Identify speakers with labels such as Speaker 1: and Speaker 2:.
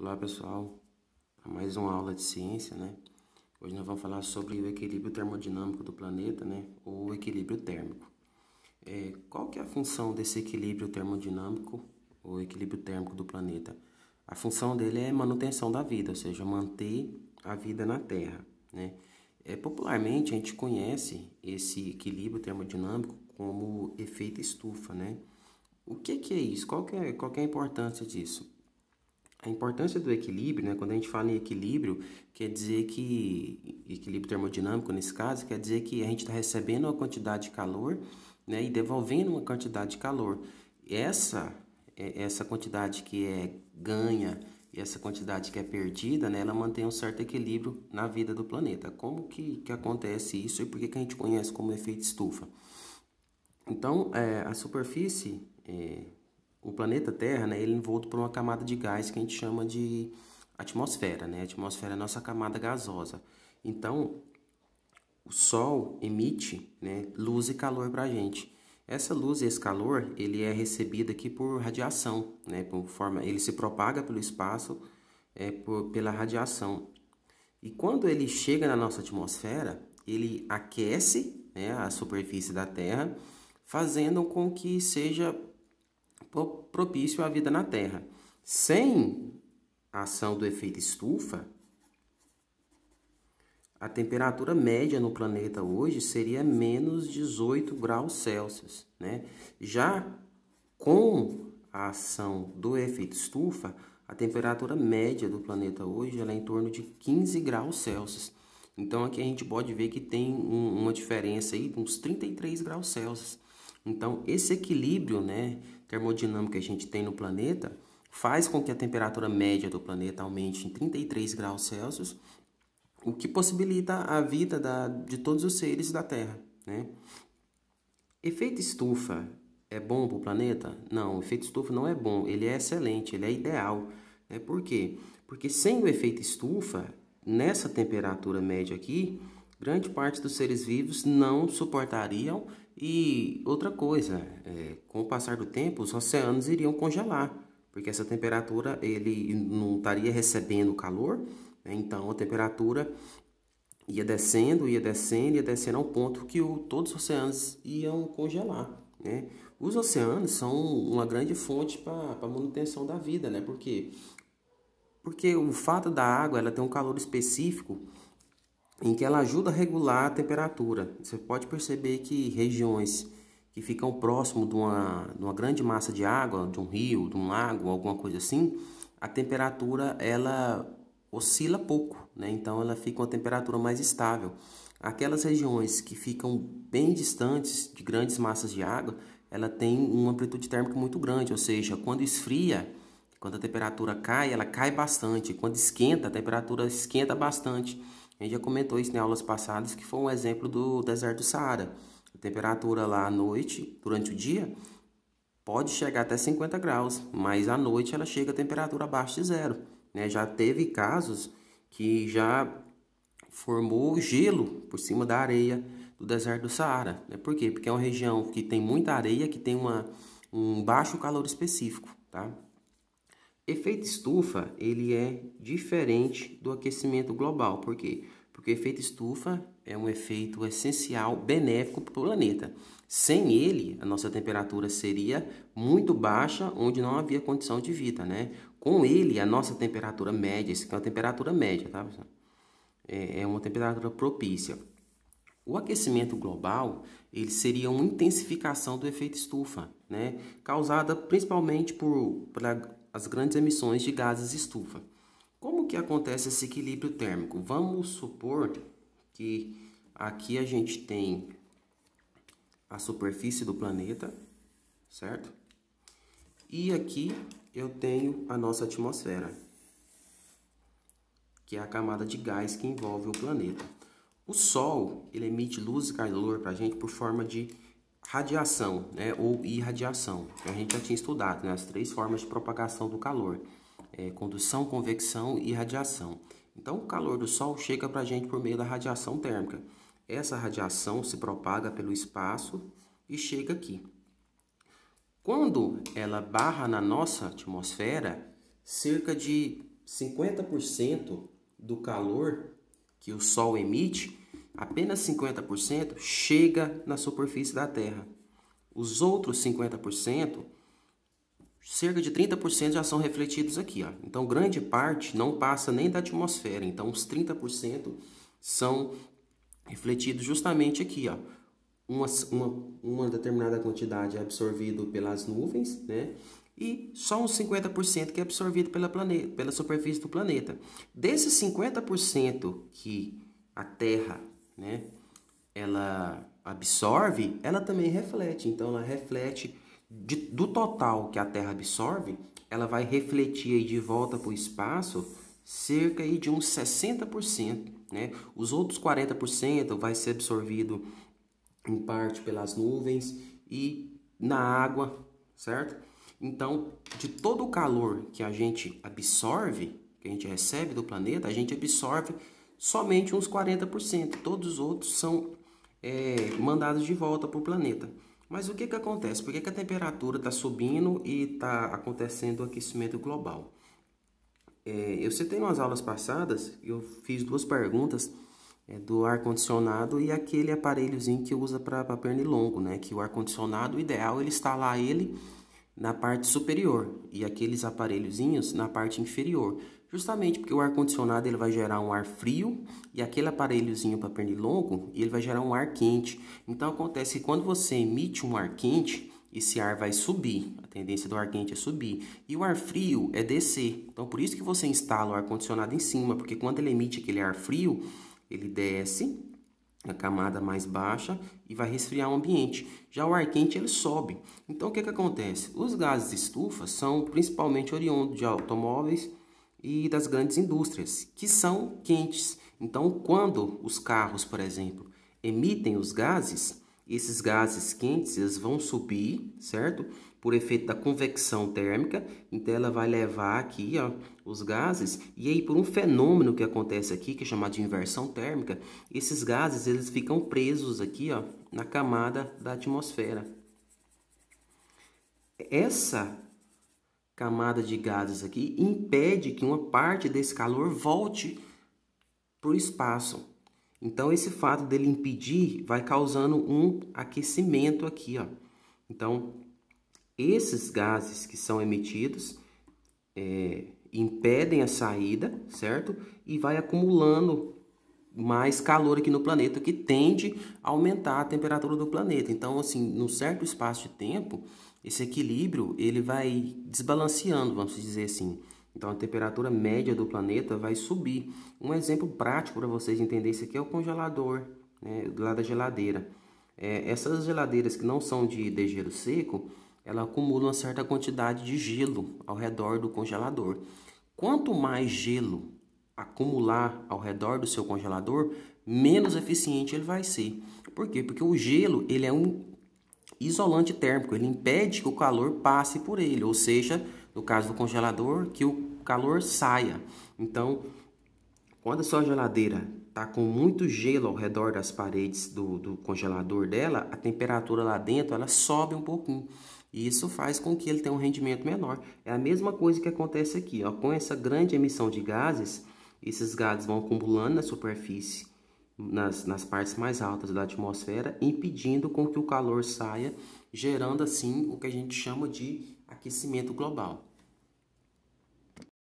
Speaker 1: Olá pessoal, a mais uma aula de ciência, né? Hoje nós vamos falar sobre o equilíbrio termodinâmico do planeta, né? Ou o equilíbrio térmico. Qual que é a função desse equilíbrio termodinâmico, ou equilíbrio térmico do planeta? A função dele é manutenção da vida, ou seja, manter a vida na Terra, né? Popularmente a gente conhece esse equilíbrio termodinâmico como efeito estufa, né? O que é isso? Qual que é a importância disso? A importância do equilíbrio, né? Quando a gente fala em equilíbrio, quer dizer que, equilíbrio termodinâmico nesse caso, quer dizer que a gente está recebendo uma quantidade de calor, né? E devolvendo uma quantidade de calor. Essa quantidade que é ganha e essa quantidade que é perdida, né? Ela mantém um certo equilíbrio na vida do planeta. Como que acontece isso e por que a gente conhece como efeito estufa? Então, a superfície, o planeta Terra, né, ele é envolto por uma camada de gás que a gente chama de atmosfera, né? A atmosfera é a nossa camada gasosa. Então, o Sol emite, né, luz e calor para a gente. Essa luz e esse calor, ele é recebido aqui por radiação, né? Ele se propaga pelo espaço, pela radiação. E quando ele chega na nossa atmosfera, ele aquece, né, a superfície da Terra, fazendo com que seja propício à vida na Terra. Sem a ação do efeito estufa, a temperatura média no planeta hoje seria menos 18 graus Celsius, né? Já com a ação do efeito estufa, a temperatura média do planeta hoje ela é em torno de 15 graus Celsius. Então aqui a gente pode ver que tem uma diferença aí de uns 33 graus Celsius. Então esse equilíbrio, né, termodinâmico que a gente tem no planeta faz com que a temperatura média do planeta aumente em 33 graus Celsius, o que possibilita a vida de todos os seres da Terra, né? Efeito estufa é bom para o planeta? Não, o efeito estufa não é bom, ele é excelente, ele é ideal. Por quê? Porque sem o efeito estufa, nessa temperatura média aqui, grande parte dos seres vivos não suportariam. E outra coisa, com o passar do tempo, os oceanos iriam congelar, porque essa temperatura ele não estaria recebendo calor, né? Então a temperatura ia descendo, ia descendo, ia descendo ao ponto que todos os oceanos iam congelar, né? Os oceanos são uma grande fonte para a manutenção da vida, né? Por quê? Porque o fato da água ela tem um calor específico em que ela ajuda a regular a temperatura. Você pode perceber que regiões que ficam próximo de uma grande massa de água, de um rio, de um lago, alguma coisa assim, a temperatura ela oscila pouco, né? Então ela fica uma temperatura mais estável. Aquelas regiões que ficam bem distantes de grandes massas de água, ela tem uma amplitude térmica muito grande, ou seja, quando esfria, quando a temperatura cai, ela cai bastante. Quando esquenta, a temperatura esquenta bastante. A gente já comentou isso em aulas passadas, que foi um exemplo do deserto do Saara. A temperatura lá à noite, durante o dia, pode chegar até 50 graus, mas à noite ela chega a temperatura abaixo de zero, né? Já teve casos que já formou gelo por cima da areia do deserto do Saara, né? Por quê? Porque é uma região que tem muita areia, que tem um baixo calor específico, tá? Efeito estufa, ele é diferente do aquecimento global. Por quê? Porque o efeito estufa é um efeito essencial, benéfico para o planeta. Sem ele, a nossa temperatura seria muito baixa, onde não havia condição de vida, né? Com ele, a nossa temperatura média, isso aqui é uma temperatura média, tá, pessoal? É uma temperatura propícia. O aquecimento global, ele seria uma intensificação do efeito estufa, né? Causada principalmente por as grandes emissões de gases estufa. Como que acontece esse equilíbrio térmico? Vamos supor que aqui a gente tem a superfície do planeta, certo? E aqui eu tenho a nossa atmosfera, que é a camada de gás que envolve o planeta. O Sol, ele emite luz e calor para a gente por forma de radiação, né, ou irradiação. A gente já tinha estudado, né, as três formas de propagação do calor: condução, convecção e radiação. Então, o calor do Sol chega para a gente por meio da radiação térmica. Essa radiação se propaga pelo espaço e chega aqui. Quando ela barra na nossa atmosfera, cerca de 50% do calor que o Sol emite, apenas 50% chega na superfície da Terra. Os outros 50%, cerca de 30% já são refletidos aqui, ó. Então, grande parte não passa nem da atmosfera. Então, os 30% são refletidos justamente aqui, ó. Uma determinada quantidade é absorvido pelas nuvens, né? E só uns 50% que é absorvido pela superfície do planeta. Desses 50% que a Terra, né, ela absorve, ela também reflete. Então, ela reflete do total que a Terra absorve, ela vai refletir aí de volta para o espaço cerca aí de uns 60%, né? Os outros 40% vai ser absorvido em parte pelas nuvens e na água, certo? Então, de todo o calor que a gente absorve, que a gente recebe do planeta, a gente absorve somente uns 40%. Todos os outros são mandados de volta para o planeta. Mas o que acontece? Por que a temperatura está subindo e está acontecendo o aquecimento global? Eu citei nas aulas passadas, eu fiz duas perguntas do ar-condicionado e aquele aparelhozinho que usa para pernilongo, né? Que o ar-condicionado, o ideal, ele instalar ele na parte superior e aqueles aparelhozinhos na parte inferior. Justamente porque o ar-condicionado ele vai gerar um ar frio e aquele aparelhozinho para pernilongo ele vai gerar um ar quente. Então acontece que quando você emite um ar quente, esse ar vai subir, a tendência do ar quente é subir, e o ar frio é descer. Então por isso que você instala o ar-condicionado em cima, porque quando ele emite aquele ar frio, ele desce na camada mais baixa e vai resfriar o ambiente. Já o ar quente ele sobe. Então o que acontece? Os gases de estufa são principalmente oriundos de automóveis e das grandes indústrias, que são quentes. Então quando os carros, por exemplo, emitem os gases, esses gases quentes eles vão subir, certo? Por efeito da convecção térmica, então ela vai levar aqui, ó, os gases, e aí por um fenômeno que acontece aqui, que é chamado de inversão térmica, esses gases eles ficam presos aqui, ó, na camada da atmosfera. Essa camada de gases aqui impede que uma parte desse calor volte para o espaço. Então esse fato dele impedir vai causando um aquecimento aqui, ó. Então esses gases que são emitidos impedem a saída, certo? E vai acumulando mais calor aqui no planeta, que tende a aumentar a temperatura do planeta. Então, assim, num certo espaço de tempo, esse equilíbrio ele vai desbalanceando, vamos dizer assim. Então, a temperatura média do planeta vai subir. Um exemplo prático para vocês entenderem isso aqui é o congelador, né, lá da geladeira. Essas geladeiras que não são de degelo seco, ela acumula uma certa quantidade de gelo ao redor do congelador. Quanto mais gelo acumular ao redor do seu congelador, menos eficiente ele vai ser. Por quê? Porque o gelo ele é um isolante térmico, ele impede que o calor passe por ele, ou seja, no caso do congelador, que o calor saia. Então, quando a sua geladeira está com muito gelo ao redor das paredes do congelador dela, a temperatura lá dentro ela sobe um pouquinho. E isso faz com que ele tenha um rendimento menor. É a mesma coisa que acontece aqui, ó. Com essa grande emissão de gases, esses gases vão acumulando na superfície, nas partes mais altas da atmosfera, impedindo com que o calor saia, gerando assim o que a gente chama de aquecimento global.